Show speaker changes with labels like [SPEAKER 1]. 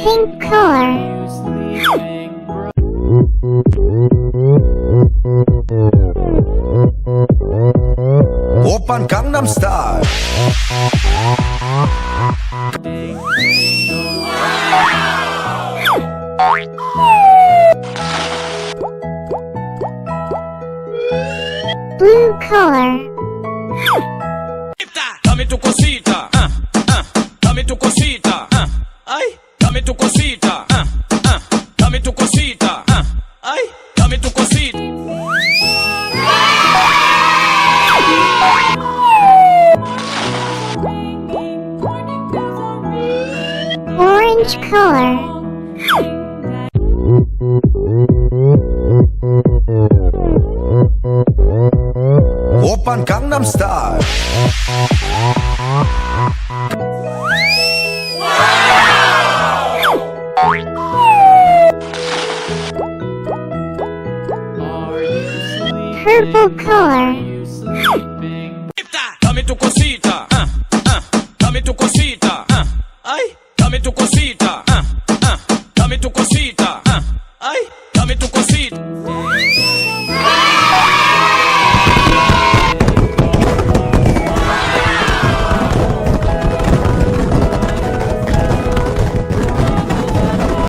[SPEAKER 1] Pink color.
[SPEAKER 2] Oppan Gangnam Style.
[SPEAKER 1] Blue color.
[SPEAKER 3] Dame tu cosita, dame tu cosita, ay, dame tu cosita, dame tu cosita, ay, dame tu cosita.
[SPEAKER 1] Orange color.
[SPEAKER 2] Oppan Gangnam Style.
[SPEAKER 1] Purple color.
[SPEAKER 3] Dame tu cosita, dame tu cosita, ay, dame tu cosita, dame tu cosita, ay, dame tu cosita.